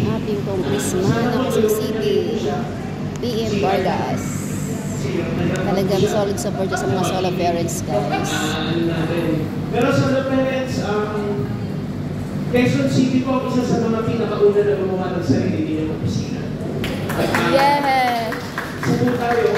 ating congressman ng Quezon City, PM Vargas. Talagang solid support sa mga solo parents, guys. Pero solo parents, Quezon City po, isa sa mga pinakauna na gumawa ng sarili nilang opisina. Yes! Sabi tayo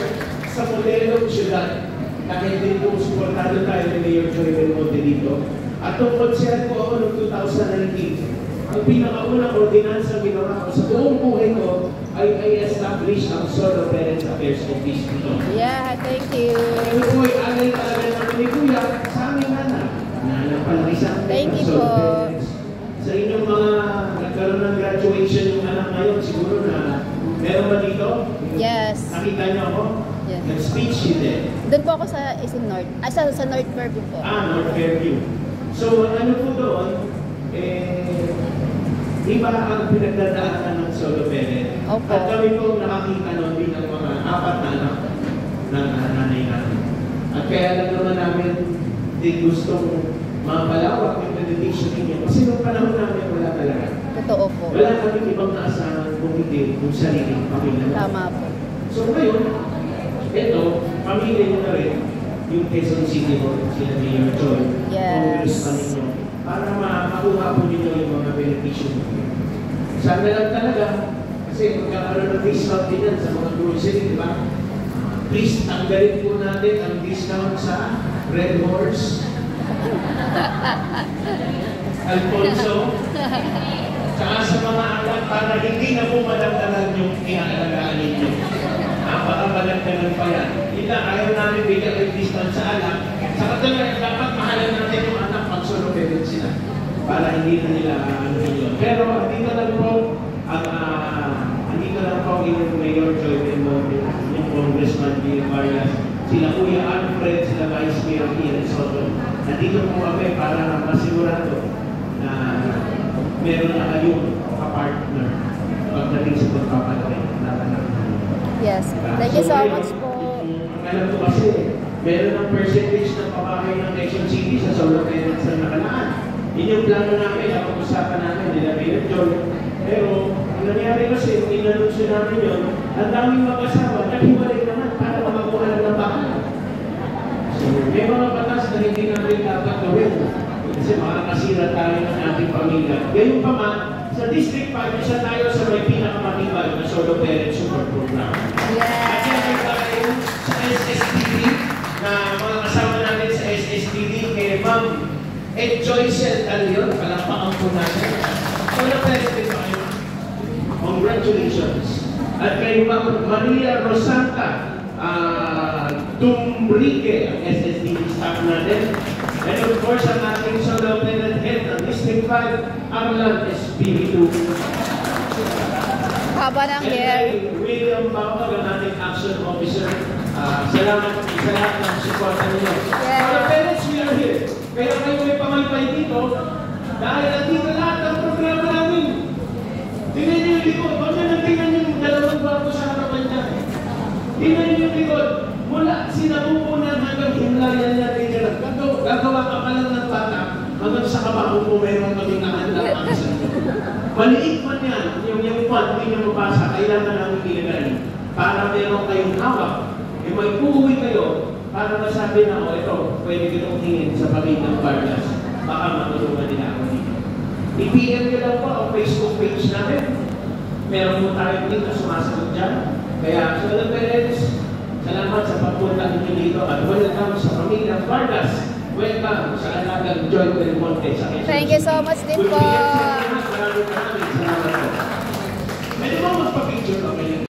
sa modelong syudad, dahil din po supportado tayo ni Mayor Joy Belmonte dito. At tungkol siya po ako noong 2019, ang pinakaunang ordinansa ginawa ko sa buong buhay ko ay i-establish ang Solo Parents Affairs Office dito. Yeah, thank you. Kami po ay alay-alay namin ni Kuya sa aming anak. Nanapalang thank you po. Sa inyong mga nagkaroon ng graduation yung anak ngayon, siguro na meron ba dito? Yes. Nakita niyo ako? Yes. Nag-speech yun eh. Doon po ako sa North. Sa North Fairview po. North Fairview. So, ano po doon, iba ang pinagdadaanan ng solo parent. Opo. At kami po nakakita noon din ng mga apat na anak ng nanay natin. At kaya lang naman namin din gustong mapalawak yung meditation ninyo. Kasi nung panahon namin wala talaga. Totoo po. Wala kami ibang naasahan kung hindi yung sariling pamilya. Tama po. So ngayon, ito, pamilya nyo na rin yung Quezon City po, sila Mayor Joy. Yes. Congress ninyo, para makuha po ninyo yung mga benepisyo ninyo. Sana lang talaga, kasi magkakaroon ng discount din yan sa mga grocery, di ba? Please, tanggalin po natin ang discount sa Red Horse, Alfonso, tsaka sa mga anak para hindi na po madagdagan yung ihaalagaan ninyo. Baka madagdagan pa yan. Hindi na, ayaw namin bigyan ng discount sa anak. Sa katulang, dapat mahalan natin yung anak pag solo parent sila. Para hindi na nila yun. Pero andito lang po yung Mayor Joy Belmonte, yung Congressman PM Vargas, sila Kuya Alfred, sila Vice Mayor Ian Soto. Nandito po kami para masigurado na meron na kayong kapartner pagdating sa pagpapalaki. Yes. Thank you so much po. Alam ko kasi, meron ng percentage ng pamahay ng Quezon City sa solo parents na nakalaan. Yun yung plano namin, napag-usapan namin nila Mayor Joy. Pero, ang nangyari kasi, kung inanunsyo namin yun, ang daming mag-asawa, naghiwalay naman para makakuha lang ng bahay. So, may mga batas na hindi namin dapat gawin. Kasi makakasira tayo ng ating pamilya. Gayun pa man, sa District 5, isa tayo sa may pinakamatibay na solo parent support program. Yes. At yan tayo sa SSTD, na mga kasama natin sa SSTD, kay Ma'am Joyce Talion, palakpakan po natin. Solo parent din pa kayo. Congratulations. At kay Ma'am Maria Rosanta Tumbrique, ang SSTD staff natin. And of course, ang ating solo parent head ng District 5, Arlan SPB2. Haba ng hair. William Bawag, ang ating action officer. Salamat sa lahat ng support ninyo. Yeah. Solo parents, we are here. Kaya kayo may pamalpay dito, dahil nandito lahat ang programa namin. Tingnan niyo yung likod. Huwag na tingnan yung dalawang bago sa harapan niya. Tingnan niyo yung likod. Mula sinabupunan hanggang himlayan niya din niya. Gagawa ka pa lang ng bata, hanggang sa kabaho mo meron kaming nakahanda ang isa. Maliit man yan, yung fund, hindi niyo mabasa, kailangan namin ilagay. Para meron kayong hawak, may uuwi kayo, para masabi na, ito, pwede kitong tingin sa pamilyang Vargas. Baka matulungan nila ako dito. I-PM nyo lang po ang Facebook page namin. Meron po tayo dito sumasagot dyan. Kaya, solo parents, salamat sa pagpunta ninyo dito at welcome sa pamilyang Vargas. Welcome sa alagang Joy Belmonte sa Quezon. Thank you so much din po. Maraming salamat po. Pwede mo magpa-picture kami?